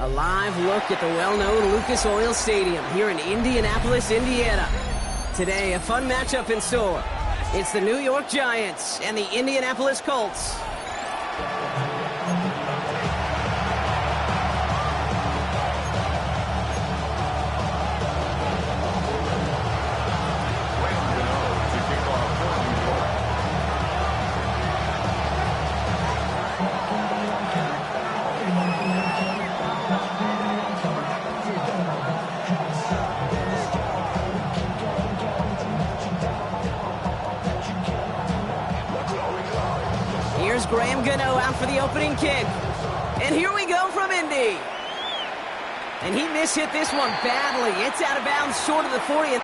A live look at the well-known Lucas Oil Stadium here in Indianapolis, Indiana. Today, a fun matchup in store. It's the New York Giants and the Indianapolis Colts. Here's Graham Gano out for the opening kick. And here we go from Indy. And he mishit this one badly. It's out of bounds short of the 40th.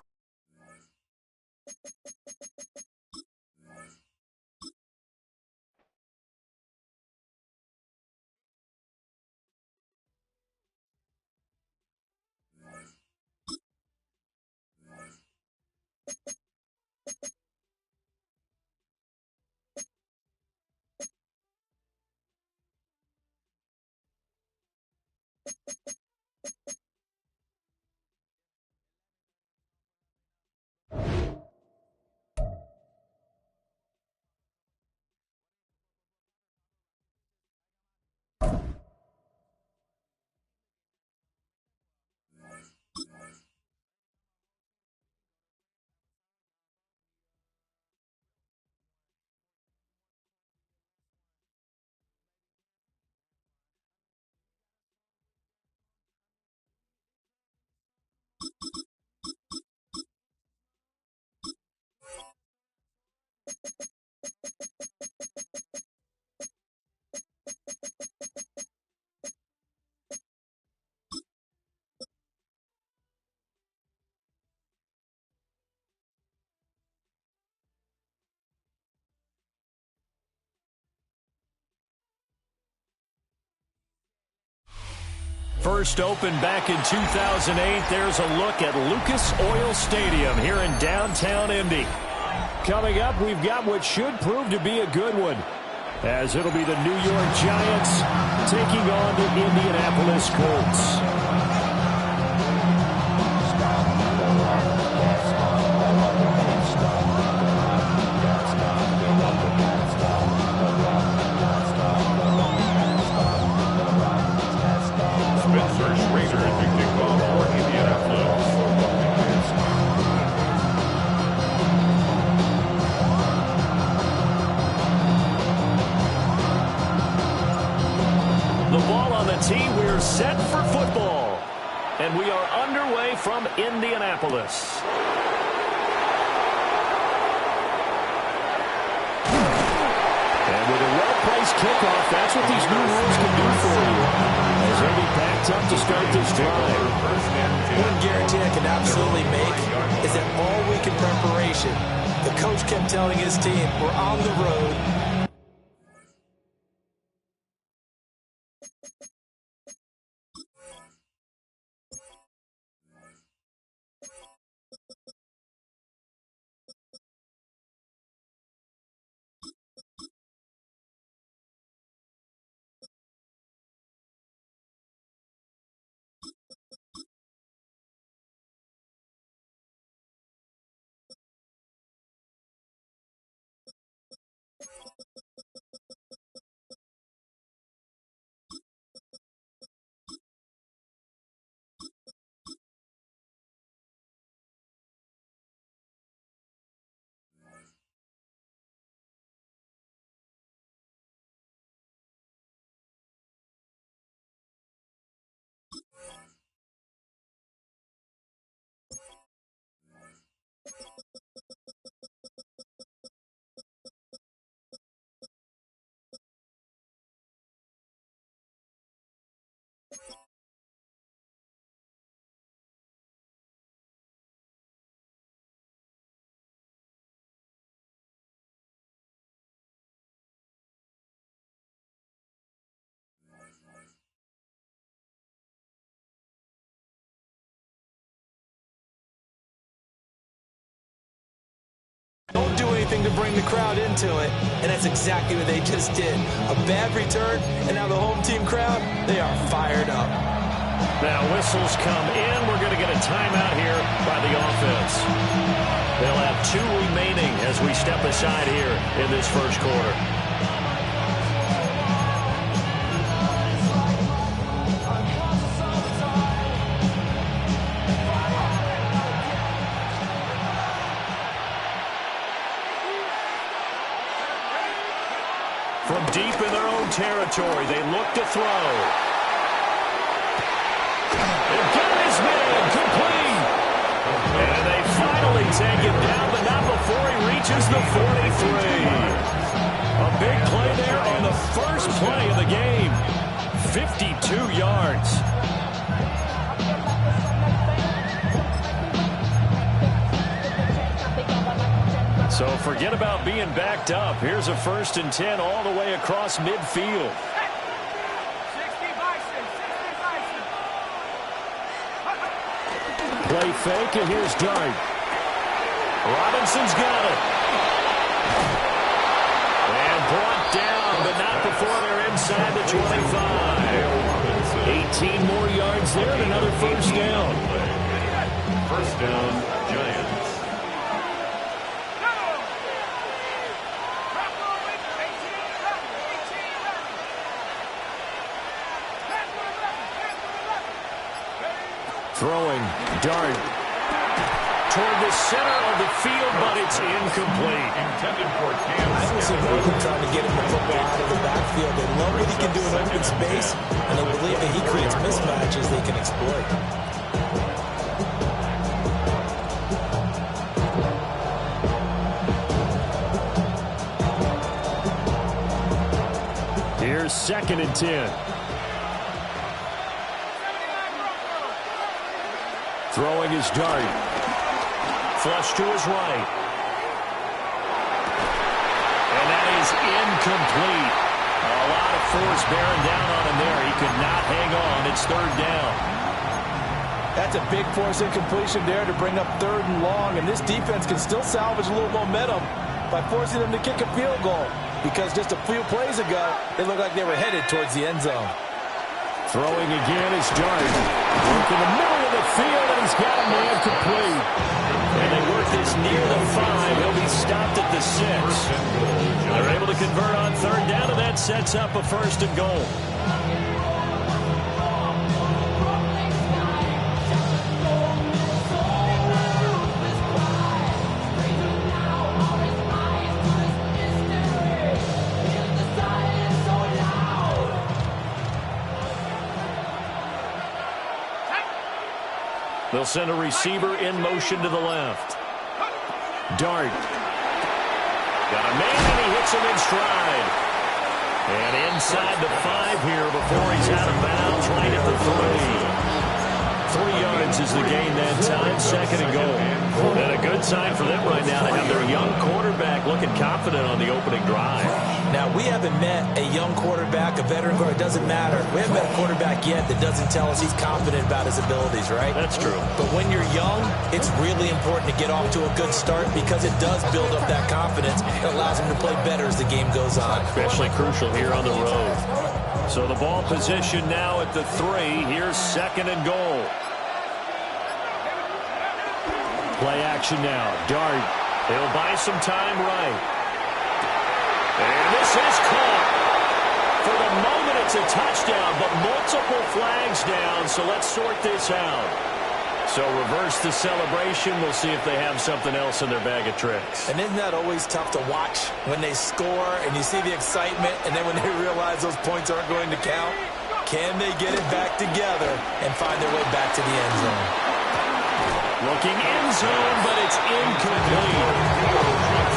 First opened back in 2008, there's a look at Lucas Oil Stadium here in downtown Indy. Coming up, we've got what should prove to be a good one, as it'll be the New York Giants taking on the Indianapolis Colts. We're set for football, and we are underway from Indianapolis. And with a well-placed kickoff, that's what these new rules can do for you. As Indy packed up to start this drive. One guarantee I can absolutely make is that all week in preparation, the coach kept telling his team, we're on the road. Don't do anything to bring the crowd into it, and that's exactly what they just did. A bad return, and now the home team crowd, they are fired up. Now whistles come in. We're going to get a timeout here by the offense. They'll have 2 remaining as we step aside here in this first quarter. From deep in their own territory, they look to throw. They've got his man complete. And they finally take him down, but not before he reaches the 43. A big play there on the first play of the game. 52 yards. So forget about being backed up. Here's a 1st and 10 all the way across midfield. Play fake, and here's Dart. Robinson's got it. And brought down, but not before they're inside the 25. 18 more yards there and another first down. First down, Giants. Throwing, Dart toward the center of the field, but it's incomplete. Intended for Kansas. I don't see Morgan trying to get him the football out of the backfield. They love what he can do in open space, and they believe that he creates mismatches they can exploit. Here's 2nd and 10. Throwing his Dart. Flush to his right. And that is incomplete. A lot of force bearing down on him there. He could not hang on. It's 3rd down. That's a big force incompletion there to bring up 3rd and long, and this defense can still salvage a little momentum by forcing them to kick a field goal, because just a few plays ago, they looked like they were headed towards the end zone. Throwing again is Dart. Work in the middle of the field, and he's got a man complete. And they work this near the 5. He'll be stopped at the 6. They're able to convert on 3rd down, and that sets up a 1st and goal. They'll send a receiver in motion to the left. Dart. Got a man, and he hits him in stride. And inside the 5 here before he's out of bounds, right at the 3. 3 yards is the gain that time, 2nd and goal. And a good sign for them right now to have their young quarterback looking confident on the opening drive. Now, we haven't met a young quarterback, a veteran quarterback. It doesn't matter. We haven't met a quarterback yet that doesn't tell us he's confident about his abilities, right? That's true. But when you're young, it's really important to get off to a good start because it does build up that confidence. It allows him to play better as the game goes on. Especially crucial here on the road. So the ball position now at the 3. Here's 2nd and goal. Play action now. Dart. He'll buy some time right. And this is caught. For the moment, it's a touchdown, but multiple flags down, so let's sort this out. So reverse the celebration. We'll see if they have something else in their bag of tricks. And isn't that always tough to watch when they score and you see the excitement, and then when they realize those points aren't going to count? Can they get it back together and find their way back to the end zone? Looking end zone, but it's incomplete.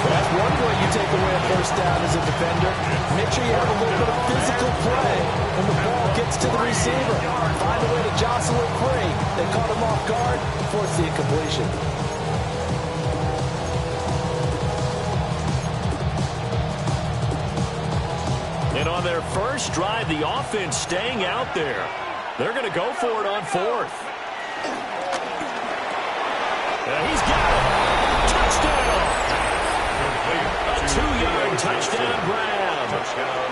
That's one way you take away a 1st down as a defender. Make sure you have a little bit of physical play when the ball gets to the receiver. Find a way to jostle it free. They caught him off guard, force the incompletion. And on their first drive, the offense staying out there. They're going to go for it on 4th. He's got it. Touchdown. A 2-yard touchdown grab.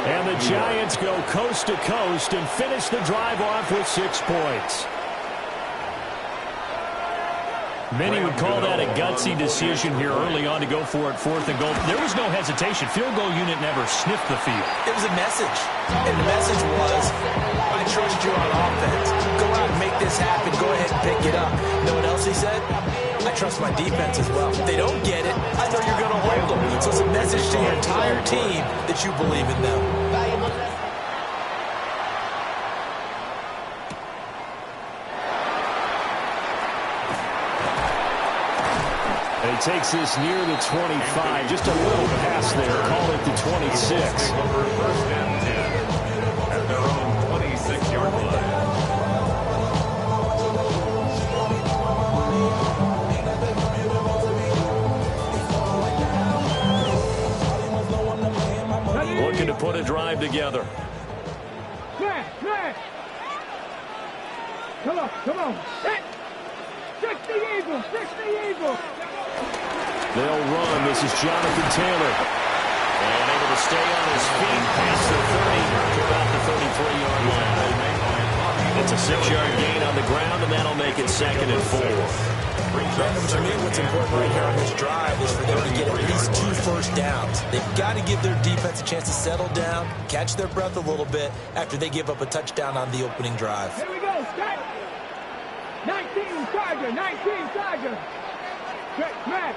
And the Giants go coast to coast and finish the drive off with 6 points. Many would call that a gutsy decision here early on to go for it 4th and goal. There was no hesitation. Field goal unit never sniffed the field. It was a message. And the message was, I trust you on offense. Go out and make this happen. Go ahead and pick it up. You know what else he said? I trust my defense as well. If they don't get it, I know you're going to hold them. So it's a message to your entire team that you believe in them. And he takes this near the 25. Just a little pass there. Call it the 26. First and 10 at their own 26-yard line. Looking to put a drive together. Come on. Fix the eagle. They'll run. This is Jonathan Taylor. And able to stay on his feet past the 30 to about the 33-yard line. It's a 6-yard gain on the ground, and that'll make it 2nd and 4. Brandon, to me, what's important right here on this drive is for them to get at least 2 first downs. They've got to give their defense a chance to settle down, catch their breath a little bit after they give up a touchdown on the opening drive. Here we go, Scott. 19 Tiger. Check smash.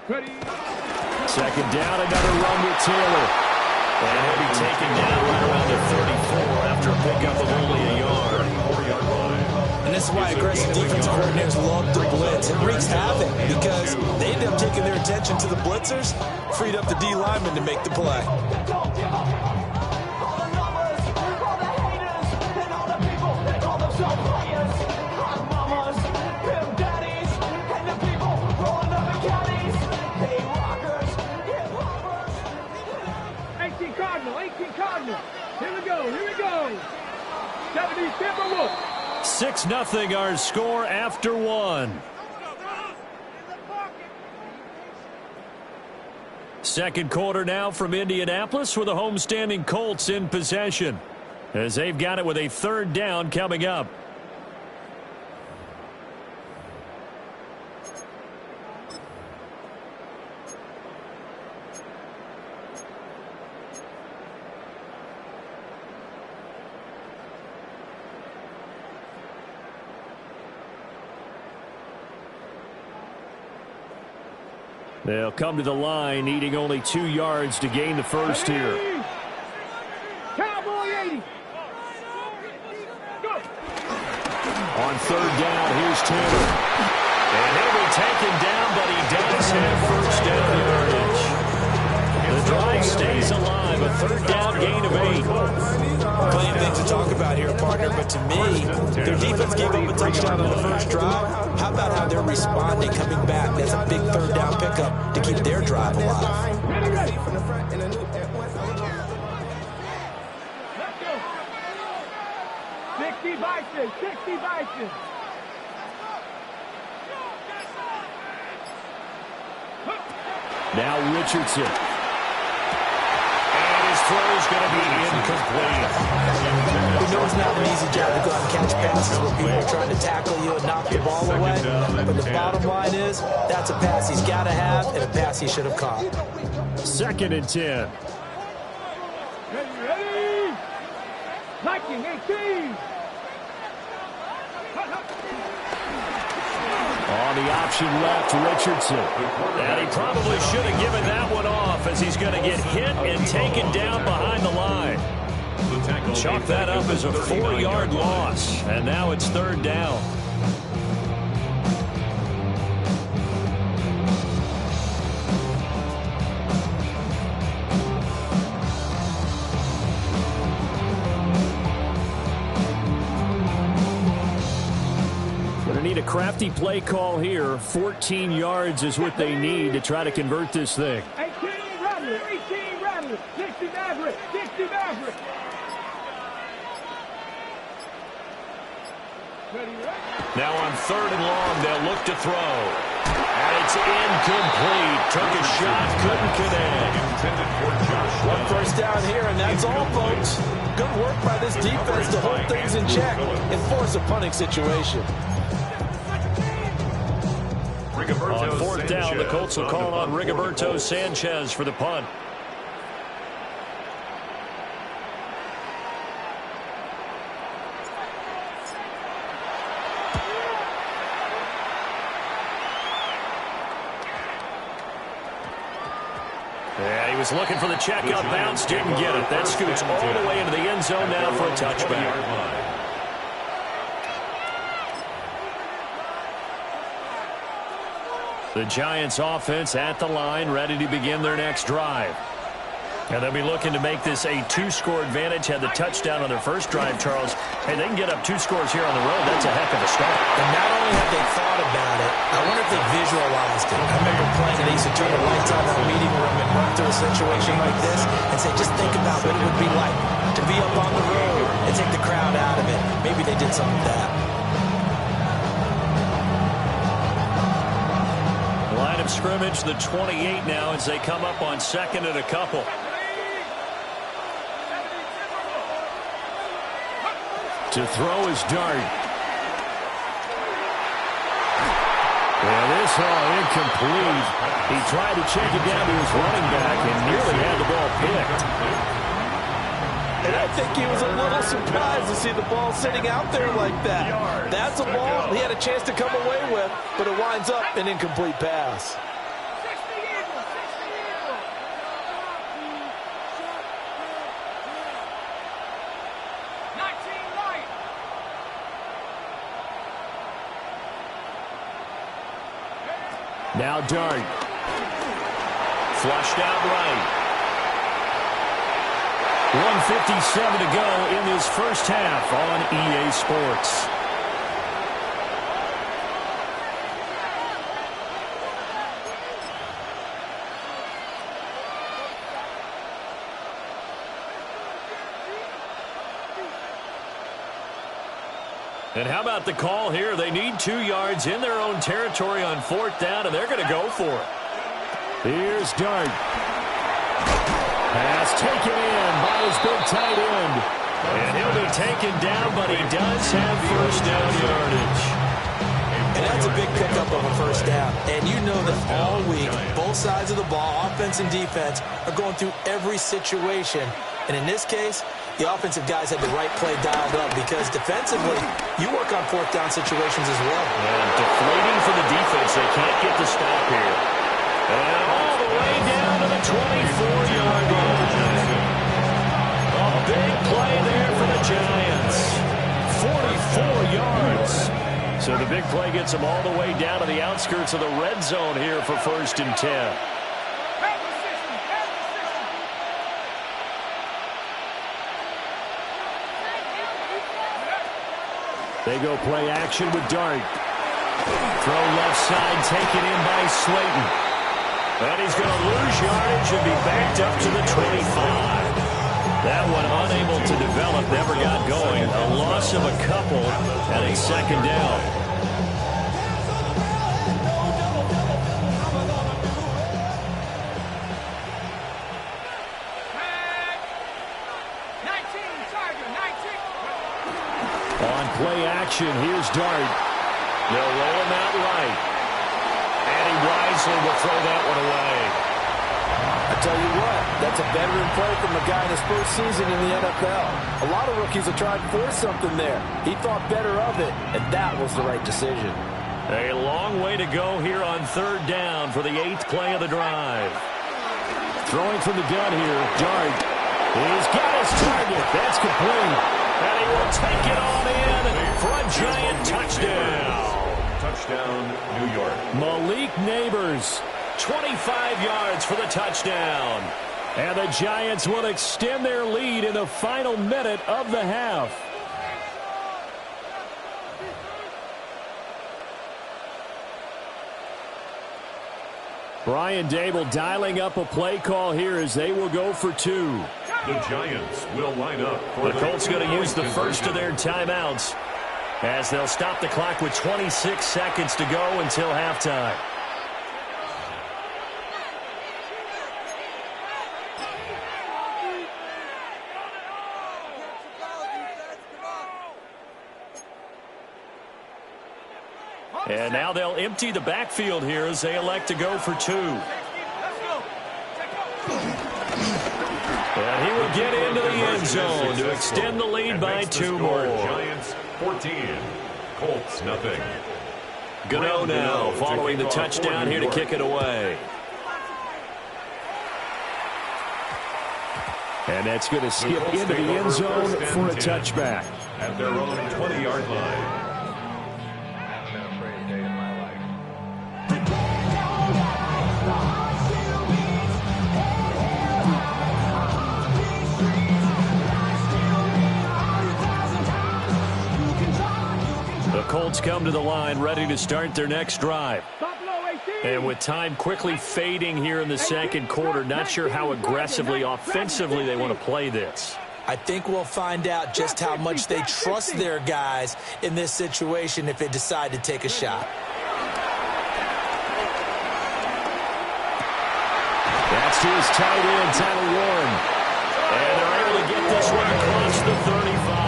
Ready. 2nd down, another run with Taylor. And he'll be taken down right around the 34 after a pickup of only a yard. And this is why aggressive defensive coordinators love to blitz. It wreaks havoc because they end up taking their attention to the blitzers, freed up the D lineman to make the play. Cardinal. Here we go. 70 Timberwolves. 6-0 our score after 1. Second quarter now from Indianapolis with the homestanding Colts in possession as they've got it with a 3rd down coming up. They'll come to the line, needing only 2 yards to gain the first here. Cowboy 80. Go. On 3rd down, here's Taylor. And he'll be taken down, but he does have first down yardage. The drive stays alive, a 3rd down gain of 8. Plenty of things to talk about here, partner, but to me, their defense gave up a touchdown on the first drive. How about how they're responding, coming back? That's a big 3rd down pickup to keep their drive alive. Ready. 60 Bison. Now Richardson. And his throw is going to be incomplete. We know it's not an easy job to go out and catch passes when people are trying to tackle you and knock the ball away. But the bottom line is, that's a pass he's got to have and a pass he should have caught. 2nd and 10. Ready. Liking 18. On the option left, Richardson. And he probably should have given that one off as he's going to get hit and taken down behind the line. Chalk that up as a 4-yard loss. And now it's 3rd down. Need a crafty play call here. 14 yards is what they need to try to convert this thing. 18 Rattler, 60 Maverick. Now on 3rd and long, they'll look to throw. And it's incomplete. Took a shot, couldn't connect. Intended for Josh. One first down here, and that's all, folks. Good work by this defense to hold things in check and force a punting situation. On fourth down, the Colts will call on Rigoberto Sanchez for the punt. Yeah, he was looking for the checkout bounce, didn't get it. That scoots all the way into the end zone now for a touchback. The Giants offense at the line, ready to begin their next drive. And they'll be looking to make this a two-score advantage. Had the touchdown on their first drive, Charles. Hey, they can get up 2 scores here on the road. That's a heck of a start. And not only have they thought about it, I wonder if they visualized it. I remember playing, and they used to turn the lights on in the meeting room and run through a situation like this and say, just think about what it would be like to be up on the road and take the crowd out of it. Maybe they did something like that. Line of scrimmage, the 28 now as they come up on second and a couple. To throw is Dart. And this incomplete. He tried to check it down to his running back and nearly had the ball picked. And I think he was a little surprised to see the ball sitting out there like that. That's a ball he had a chance to come away with, but it winds up an incomplete pass. Now Dart. Flushed out right. 1:57 to go in this first half on EA Sports. And how about the call here? They need 2 yards in their own territory on fourth down, and they're going to go for it. Here's Dart. Pass taken in by his big tight end. And he'll be taken down, but he does have first down yardage. And that's a big pickup of a first down. And you know that all week, both sides of the ball, offense and defense, are going through every situation. And in this case, the offensive guys had the right play dialed up because defensively, you work on fourth down situations as well. And deflating for the defense. They can't get the stop here. And all the way down to the 24-yard line. A big play there for the Giants. 44 yards. So the big play gets them all the way down to the outskirts of the red zone here for 1st and 10. They go play action with Dart. Throw left side taken in by Slayton. And he's going to lose yardage and be backed up to the 25. That one unable to develop, never got going. A loss of a couple and a second down. Play action. Here's Dart. They'll roll him out right. And he wisely will throw that one away. I tell you what, that's a veteran play from a guy in his first season in the NFL. A lot of rookies have tried to force something there. He thought better of it, and that was the right decision. A long way to go here on 3rd down for the 8th play of the drive. Throwing from the gun here, Dart. He's got his target. That's complete. And he will take it on in for a Giant touchdown. Touchdown, New York. Malik Neighbors, 25 yards for the touchdown. And the Giants will extend their lead in the final minute of the half. Brian Dable dialing up a play call here as they will go for 2. The Giants will line up. The Colts going to use the first of their timeouts as they'll stop the clock with 26 seconds to go until halftime. And now they'll empty the backfield here as they elect to go for 2. And he will get into the end zone to extend the lead by 2 more. Giants 14, Colts nothing. Gano now following the touchdown here to kick it away. And that's going to skip into the end zone for a touchback. At their own 20-yard line. The Colts come to the line ready to start their next drive. And with time quickly fading here in the second quarter, not sure how aggressively, offensively they want to play this. I think we'll find out just how much they trust their guys in this situation if they decide to take a shot. That's to his tight end, Tyler Warren. And they're able to get this one across the 35.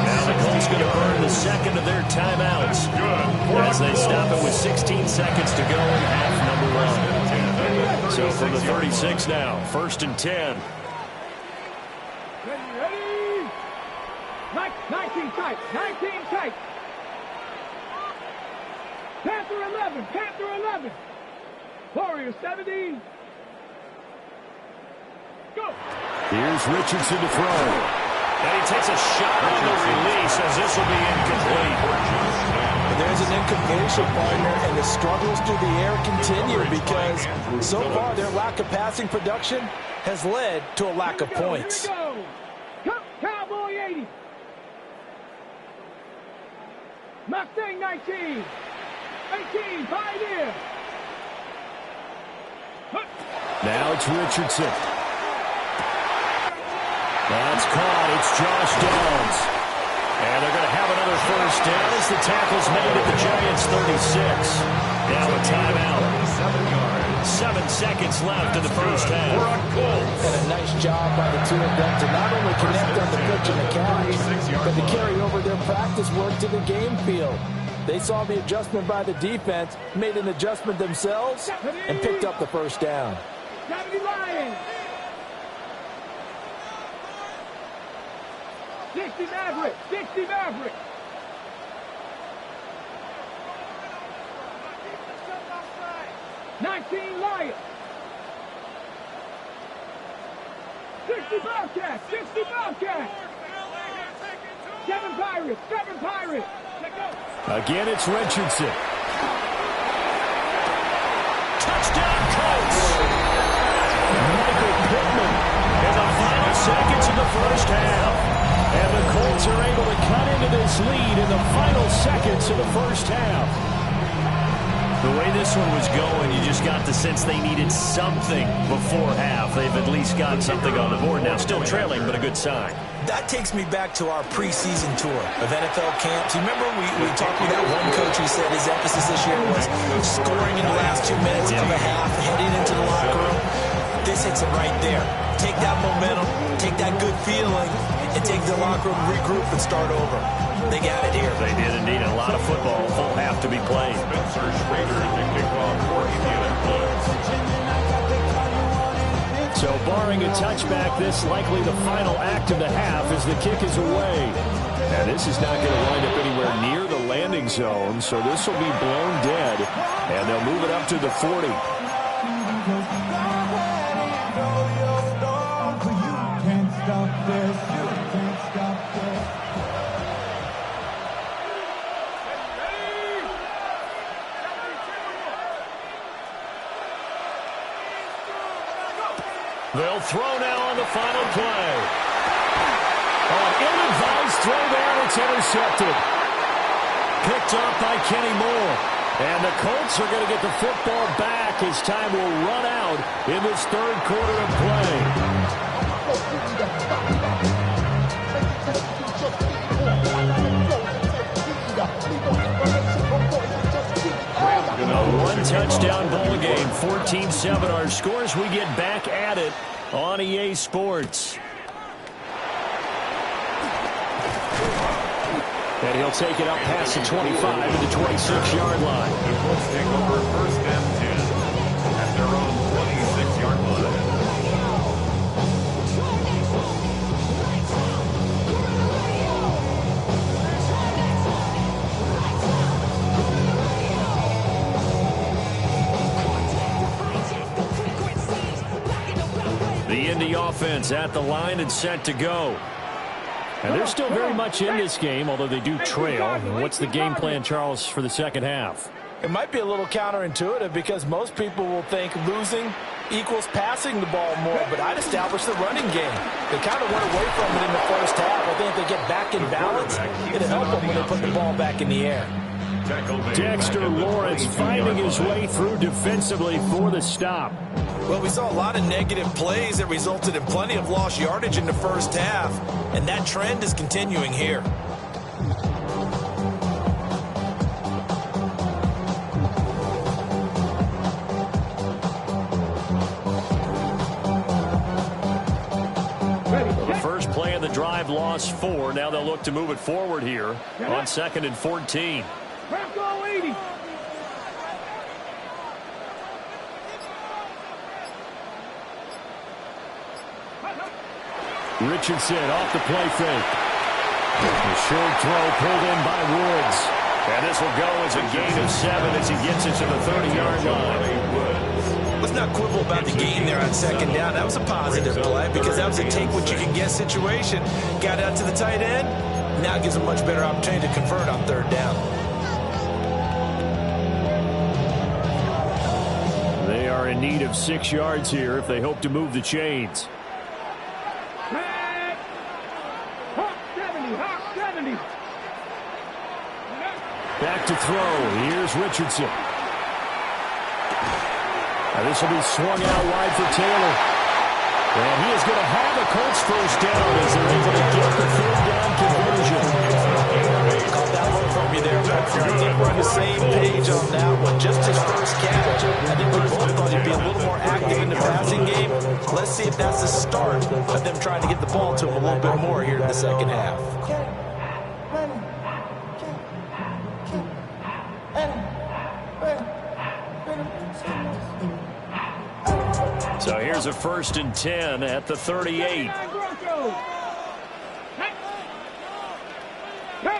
Now the Colts going to burn the second of their timeouts as they stop it with 16 seconds to go in half number 1. So from the 36 now, 1st and 10. Ready? 19 tight. 19 tight. Panther 11. Panther 11. Warrior 70. Go. Here's Richardson to throw. And he takes a shot on the release as this will be incomplete. And there's an incompletion, partner, and the struggles through the air continue because so far their lack of passing production has led to a lack of points. Here we go. Cowboy 80. Mustang 19. 18. Pioneer. Now it's Richardson. That's caught. It's Josh Downs. And they're going to have another first down as the tackle's made at the Giants' 36. Now a timeout. 7 seconds left in the first half. And a nice job by the two of them to not only connect on the pitch and the catch, but to carry over their practice work to the game field. They saw the adjustment by the defense, made an adjustment themselves, and picked up the first down. 70 Lions. 60 Maverick. 60 Maverick. $19 Lions. 60 Bobcats. 60 Bobcats. 7 Pirates. 7 Pirates. Again, it's Richardson. Touchdown, Colts. Michael Pittman in the final seconds of the first half. And the Colts are able to cut into this lead in the final seconds of the first half. The way this one was going, you just got the sense they needed something before half. They've at least got something on the board now. Still trailing, but a good sign. That takes me back to our preseason tour of NFL camps. You remember we talked with that one coach who said his emphasis this year was scoring in the last 2 minutes of the half, heading into the locker room. This hits it right there. Take that momentum, take that good feeling, and take the locker room, regroup, and start over. They got it here. They did indeed. A lot of football, full half to be played. Spencer Schrader to kick off for Indianapolis. So barring a touchback, this likely the final act of the half as the kick is away. And this is not going to wind up anywhere near the landing zone, so this will be blown dead, and they'll move it up to the 40. They'll throw now on the final play. An ill-advised throw there, it's intercepted. Picked off by Kenny Moore. And the Colts are going to get the football back as time will run out in this third quarter of play. A one-touchdown ball game, 14-7 our scores. We get back at it on EA Sports. And he'll take it up past the 25 to the 26-yard line. The Colts take over first and 10 at their own 26-yard line. The Indy offense at the line and set to go. And they're still very much in this game, although they do trail. What's the game plan, Charles, for the second half? It might be a little counterintuitive because most people will think losing equals passing the ball more, but I'd establish the running game. They kind of went away from it in the first half. I think if they get back in balance, it'll help them when they put the ball back in the air. Dexter Lawrence finding his way through defensively for the stop. Well, we saw a lot of negative plays that resulted in plenty of lost yardage in the first half, and that trend is continuing here. The first play of the drive lost 4. Now they'll look to move it forward here on 2nd and 14. Go 80. Richardson off the play fake. The short throw pulled in by Woods. And this will go as a gain of 7 as he gets it to the 30-yard line. Let's not quibble about the gain there on 2nd down. That was a positive play because that was a take-what-you-can-get situation. Got out to the tight end. Now gives a much better opportunity to convert on 3rd down. They are in need of 6 yards here if they hope to move the chains. Back to throw. Here's Richardson. This will be swung out wide for Taylor. And he is going to have a Colts first down as they're able to get the 3rd down conversion. Caught that one from you there, Patrick. I think we're on the same page on that one. Just his first catch. I think we both thought he'd be a little more active in the passing game. Let's see if that's the start of them trying to get the ball to him a little bit more here in the second half. So here's a 1st and 10 at the 38. Pat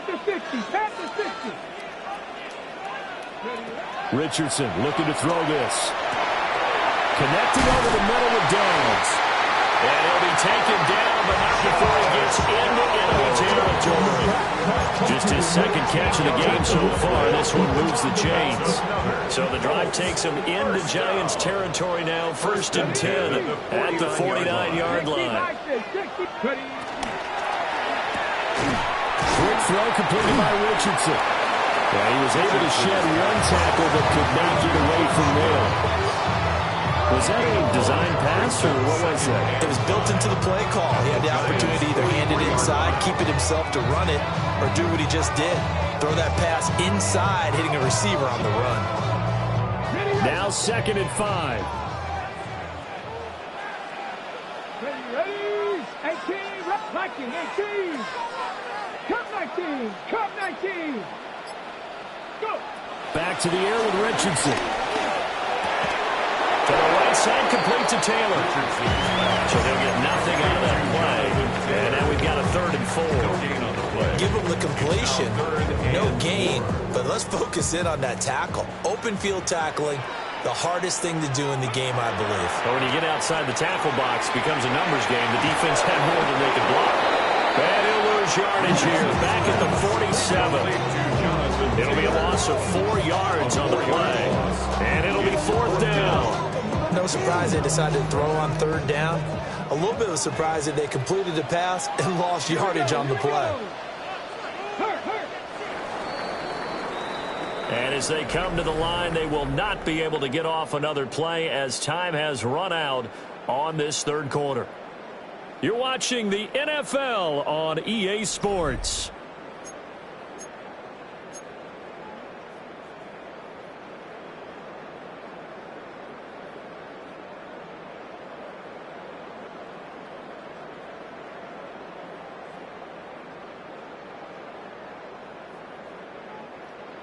the 60. Pat the 60. Richardson looking to throw this. Connecting over the middle with Downs. And he'll be taken down, but not before he gets into enemy territory. Just his 2nd catch of the game so far. This one moves the chains. So the drive takes him into Giants territory now. 1st and 10 at the 49-yard line. Quick throw completed by Richardson. And he was able to shed one tackle but could not get away from there. Was that a design pass, or what was that? It was built into the play call. He had the opportunity to either hand it inside, keep it himself to run it, or do what he just did. Throw that pass inside, hitting a receiver on the run. Now 2nd and 5. Ready, 18, reflecting, 18. Cup 19, Cup 19. Go. Back to the air with Richardson. To the right side, complete to Taylor. So they'll get nothing out of that play. And now we've got a 3rd and 4. Give him the completion, no gain, but let's focus in on that tackle. Open field tackling, the hardest thing to do in the game, I believe. But when you get outside the tackle box, it becomes a numbers game. The defense had more than they could block. And he'll lose yardage here, back at the 47. It'll be a loss of 4 yards on the play. And it'll be 4th down. No surprise they decided to throw on 3rd down. A little bit of a surprise that they completed the pass and lost yardage on the play. And as they come to the line, they will not be able to get off another play as time has run out on this 3rd quarter. You're watching the NFL on EA Sports.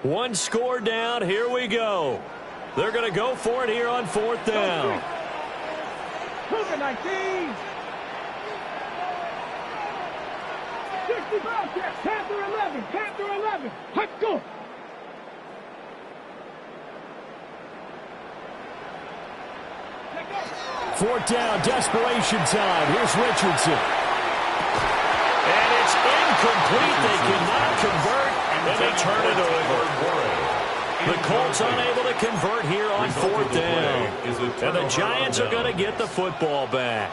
One score down. Here we go. They're going to go for it here on 4th down. 19. 65 check. Panther 11. Panther 11. Let's go. Fourth down, desperation time. Here's Richardson. And it's incomplete. They cannot convert, and they turn it over. The Colts unable to convert here on 4th down. And the Giants are going to get the football back.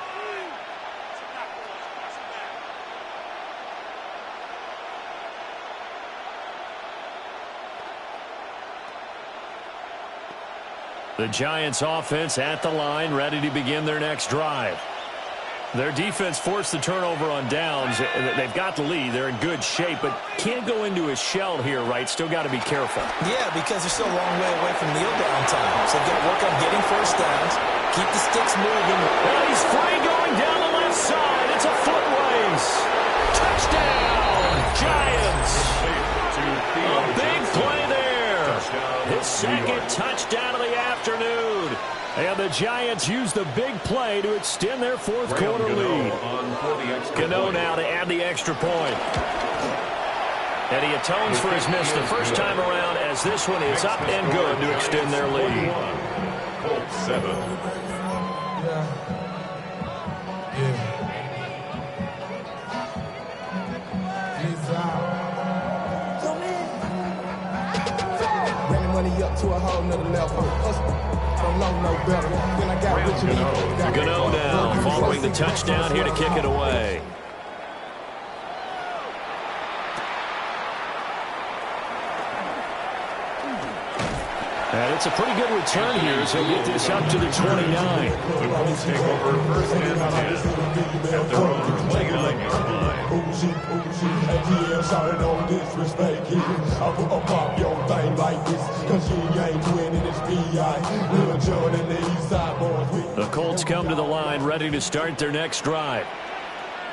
The Giants offense at the line, ready to begin their next drive. Their defense forced the turnover on downs. They've got the lead. They're in good shape, but can't go into a shell here, right? Still got to be careful. Yeah, because they're still a long way away from kneel down time. So they've got to work on getting first downs, keep the sticks moving. Well, he's free going down the left side. It's a foot race. Touchdown, Giants. A big play there. His second touchdown of the afternoon. And the Giants use the big play to extend their fourth quarter lead. Gano now to add the extra point. And he atones for his miss the first time around as this one is up and good to extend their lead. Colts 7. Up to a whole nother level. Don't know no better. Then I got Richard. Gano now following the touchdown here to kick it away. And it's a pretty good return here, so get this up to the 29. The Colts take over first and 10 at their own 29-yard line. The Colts come to the line ready to start their next drive.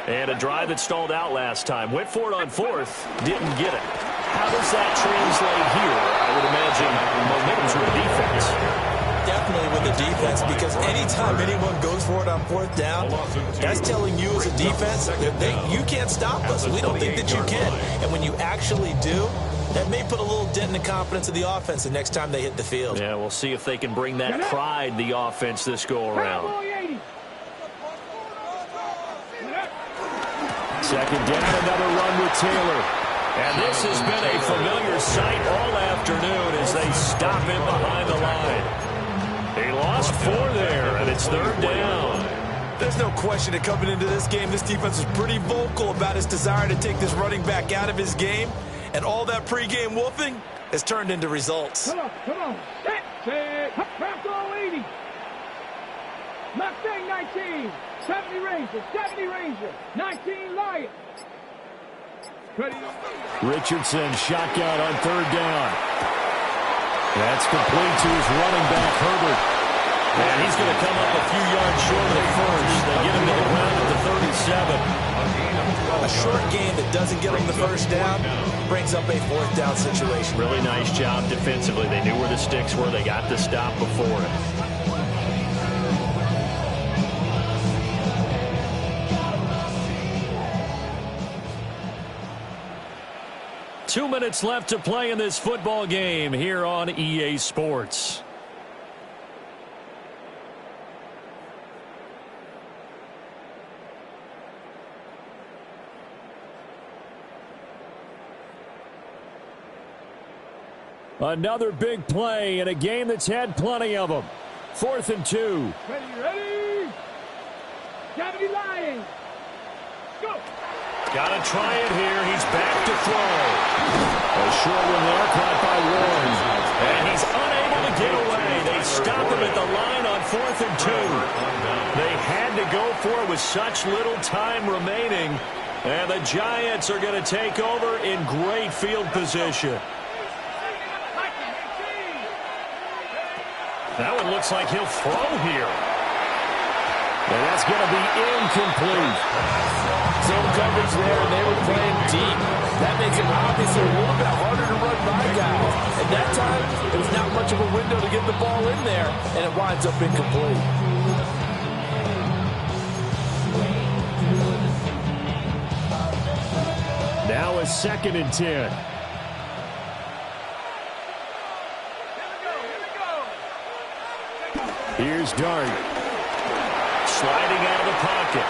And a drive that stalled out last time. Went for it on 4th, didn't get it. How does that translate here? I would imagine momentum's with the defense. Definitely with the defense, because anytime anyone goes for it on 4th down, that's telling you as a defense that you can't stop us. We don't think that you can. And when you actually do, that may put a little dent in the confidence of the offense the next time they hit the field. Yeah, we'll see if they can bring that pride, the offense, this go-around. Second down, another run with Taylor. And this has been a familiar sight all afternoon as they stop him behind the line. They lost 4 there, and it's 3rd down. There's no question that coming into this game, this defense is pretty vocal about his desire to take this running back out of his game. And all that pregame wolfing has turned into results. Come on. Set. Craft all 80. Mustang 19. 70 Ranger. 19 Lion. Richardson shotgun on 3rd down. That's complete to his running back, Herbert. And he's going to come up a few yards short of the first. They get him to the ground at the 37. A short gain that doesn't get him the first down brings up a 4th down situation. Really nice job defensively. They knew where the sticks were. They got the stop before it. Two minutes left to play in this football game here on EA Sports. Another big play in a game that's had plenty of them. 4th and 2. Ready? Gotta be lying. Go. Gotta try it here. He's back to throw. A short one there, caught by Warren. And he's unable to get away. They stop him at the line on 4th and 2. They had to go for it with such little time remaining. And the Giants are going to take over in great field position. That one looks like he'll throw here. And that's going to be incomplete. Zone coverage there, and they were playing deep. That makes it obviously a little bit harder to run my guy. And that time, it was not much of a window to get the ball in there, and it winds up incomplete. Now a 2nd and 10. Here's Dart. Sliding out of the pocket.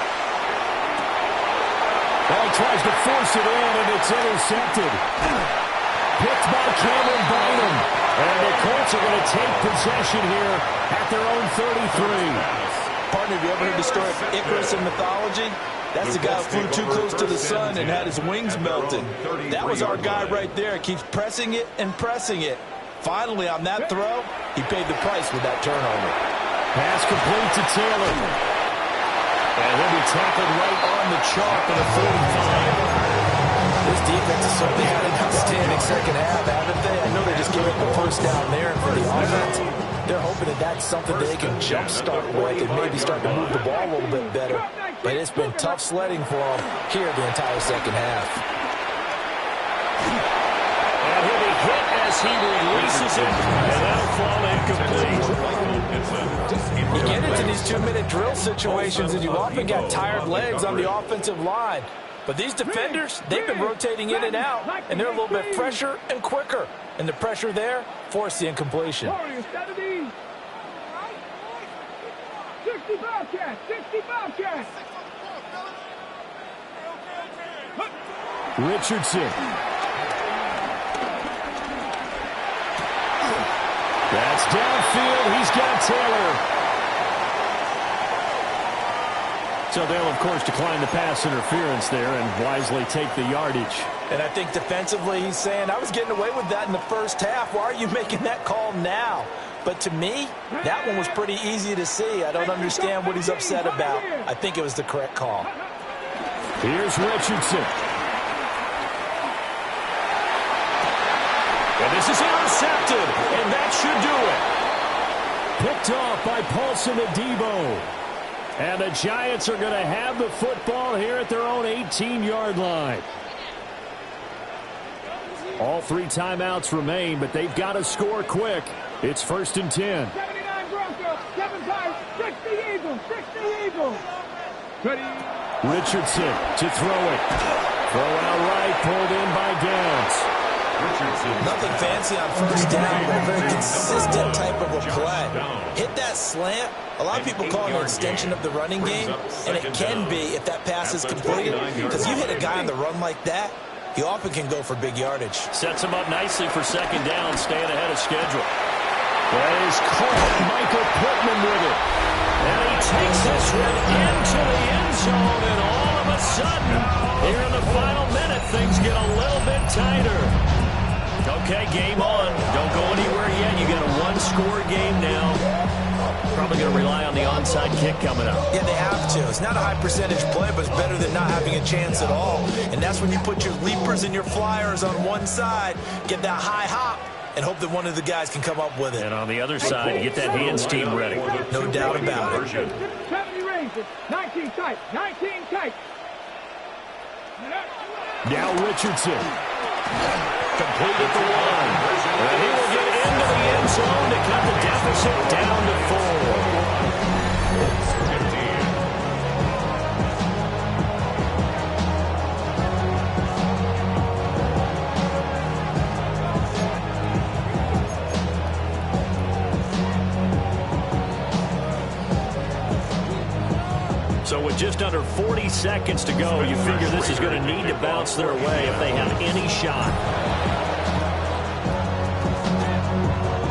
Ball tries to force it in, and it's intercepted. Picked by Cameron Bynum. And the Colts are going to take possession here at their own 33. Partner, have you ever heard the story of Icarus in mythology? That's the guy who flew too close to the sun and had his wings melted. That was our guy right there. Keeps pressing it and pressing it. Finally, on that throw, he paid the price with that turnover. Pass complete to Taylor. And he'll be tackled right on the chalk of the 45. This defense has certainly had an outstanding second half, haven't they? I know they just gave up the first down there, and for the offense, they're hoping that that's something that they can jumpstart with and maybe start to move the ball a little bit better. But it's been tough sledding for them here the entire second half. And he'll be hit as he releases it, and that'll fall incomplete. You get into these 2-minute drill situations, and you've often got tired legs on the offensive line. But these defenders, they've been rotating in and out, and they're a little bit fresher and quicker. And the pressure there forced the incompletion. 65 catch, 65 catch. Richardson. That's downfield. He's got Taylor. So they'll, of course, decline the pass interference there and wisely take the yardage. And I think defensively he's saying, I was getting away with that in the first half. Why are you making that call now? But to me, that one was pretty easy to see. I don't understand what he's upset about. I think it was the correct call. Here's Richardson. And this is intercepted, and that should do it. Picked off by Paulson Adebo. And the Giants are going to have the football here at their own 18-yard line. All 3 timeouts remain, but they've got to score quick. It's 1st and 10. 79 Broncos, 7 times, 60 Eagles, 60 Eagles. Richardson to throw it. Throw out right, pulled in by Downs. Nothing fancy on first down, but a very consistent type of a play. Hit that slant. A lot of people call it an extension of the running game, and it can be if that pass is completed. Because you hit a guy on the run like that, he often can go for big yardage. Sets him up nicely for 2nd down, staying ahead of schedule. That is caught. Michael Pittman with it. And he takes this one into the end zone, and all of a sudden, here in the final minute, things get a little bit tighter. Okay, game on. Don't go anywhere yet. You got a 1-score game now. Probably going to rely on the onside kick coming up. Yeah, they have to. It's not a high percentage play, but it's better than not having a chance at all. And that's when you put your leapers and your flyers on one side, get that high hop, and hope that one of the guys can come up with it. And on the other side, get that hands team ready. No doubt about it. 70 ranges, 19 tight, 19 tight. Now Richardson. Complete at the 1. And he will get into the end zone to cut the deficit down to 4. So with just under 40 seconds to go, you figure this is going to need to bounce their way if they have any shot.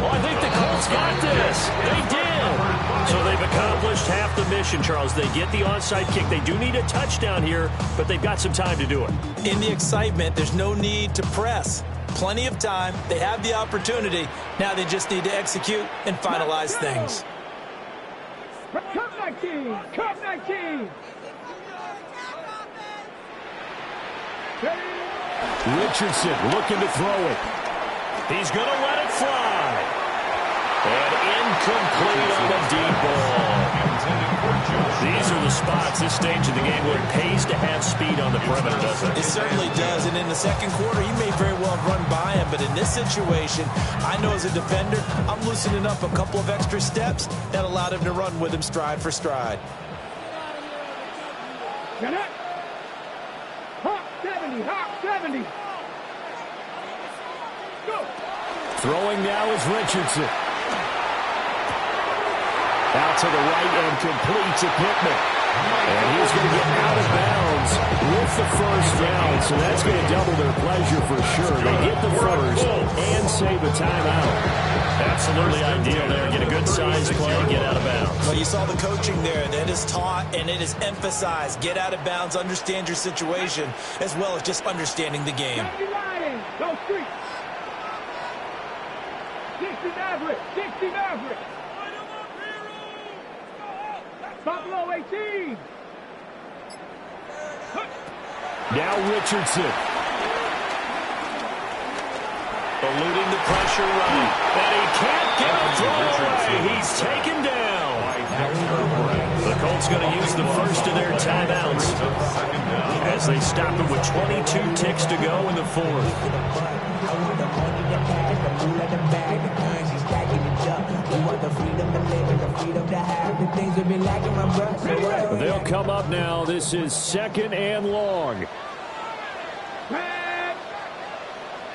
Well, I think the Colts got this. They did. So they've accomplished half the mission, Charles. They get the onside kick. They do need a touchdown here, but they've got some time to do it. In the excitement, there's no need to press. Plenty of time. They have the opportunity. Now they just need to execute and finalize things. Cup 19, Cup 19. Richardson looking to throw it. He's going to let it fly. And incomplete on the deep ball. These are the spots, this stage of the game, where it pays to have speed on the perimeter, doesn't it? It certainly does. And in the second quarter, he may very well run by him. but in this situation, I know as a defender, I'm loosening up a couple of extra steps that allowed him to run with him stride for stride. Get it. Hawk 70, Hawk 70. Go. Throwing now is Richardson. Out to the right and complete to Pittman. And he's going to get out of bounds with the first down. So that's going to double their pleasure for sure. They get the first and save a timeout. Absolutely ideal there. Get a good size play, get out of bounds. Well, you saw the coaching there. That is taught and it is emphasized. Get out of bounds, understand your situation, as well as just understanding the game. Go street. 60 Maverick, 60 Maverick. Buffalo 18. Now Richardson. Eluding the pressure right. And he can't get a throw away. He's taken down. The Colts going to use the first of their timeouts as they stop him with 22 ticks to go in the fourth. They'll come up now. This is 2nd and long.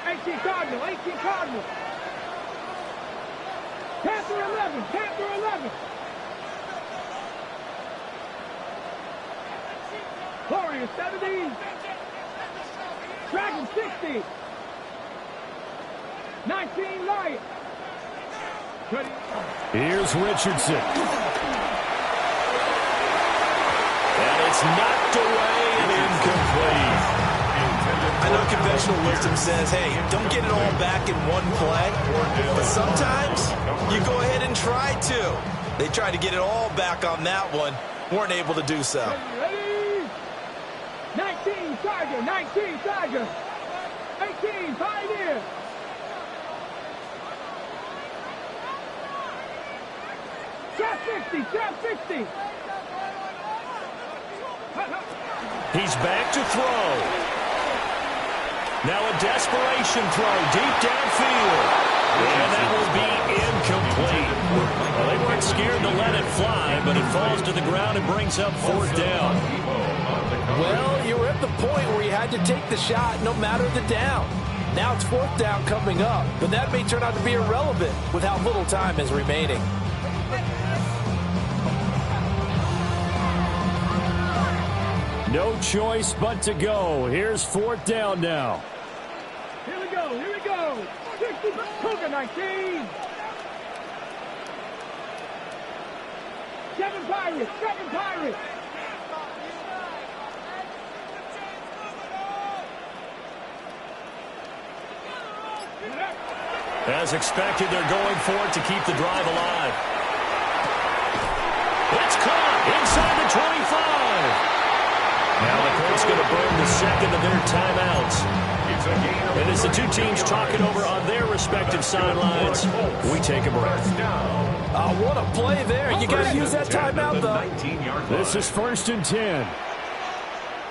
18 Cardinal, 18 Cardinal. Panther 11, Panther 11. Warrior 70. Dragon 60. 19 Lion. Here's Richardson. And it's knocked away and incomplete. I know conventional wisdom says, hey, don't get it all back in one play. But sometimes you go ahead and try to. They tried to get it all back on that one. Weren't able to do so. Ready? 19 Tiger, 19 Tiger. 18 Pioneer. Trap 60, trap 60. He's back to throw. Now a desperation throw deep downfield. And that will be incomplete. Well, they weren't scared to let it fly, but it falls to the ground and brings up 4th down. Well, you were at the point where you had to take the shot no matter the down. Now it's 4th down coming up, but that may turn out to be irrelevant with how little time is remaining. No choice but to go. Here's 4th down now. Here we go, here we go. 60, Cougar 19. 7 Pirates, 7 Pirates. As expected, they're going for it to keep the drive alive. It's caught inside the 25. Now the Colts going to burn the second of their timeouts. And as the two teams talking over on their respective sidelines, we take a break. What a play there. You got to use that timeout, though. This is 1st and 10.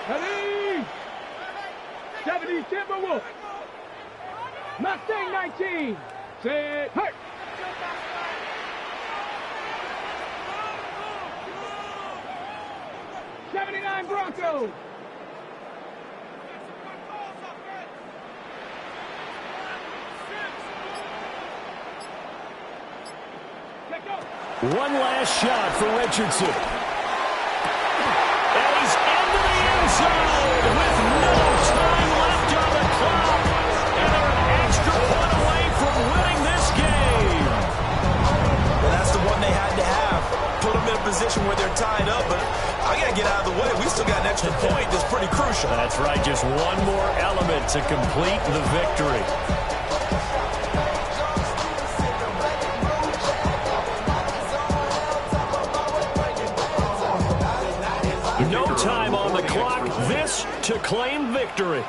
Ready? 70 Timberwolf. Mustang 19. Set. Hurt. Broncos. One last shot for Richardson. And he's into the end zone with no time left on the clock. And they're an extra point away from winning this game. Well, that's the one they had to have. Put them in a position where they're tied up, but I got to get out of the way. We still got an extra point that's pretty crucial. That's right, just one more element to complete the victory. No time on the clock. This to claim victory.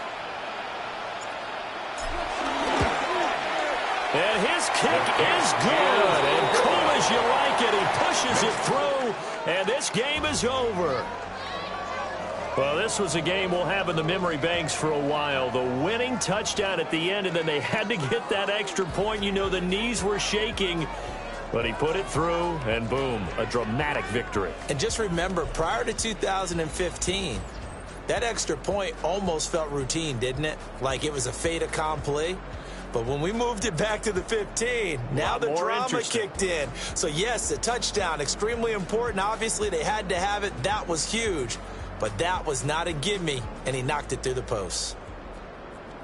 And his kick is good. And cool as you like it, he pushes it through. And this game is over. Well, this was a game we'll have in the memory banks for a while. The winning touchdown at the end, and then they had to get that extra point. You know, the knees were shaking, but he put it through, and boom, a dramatic victory. And just remember, prior to 2015, that extra point almost felt routine, didn't it? Like it was a fait accompli. But when we moved it back to the 15, now the drama kicked in. So, yes, a touchdown, extremely important. Obviously, they had to have it. That was huge. But that was not a gimme, and he knocked it through the post.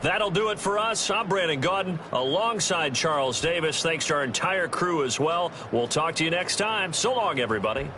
That'll do it for us. I'm Brandon Gaudin alongside Charles Davis. Thanks to our entire crew as well. We'll talk to you next time. So long, everybody.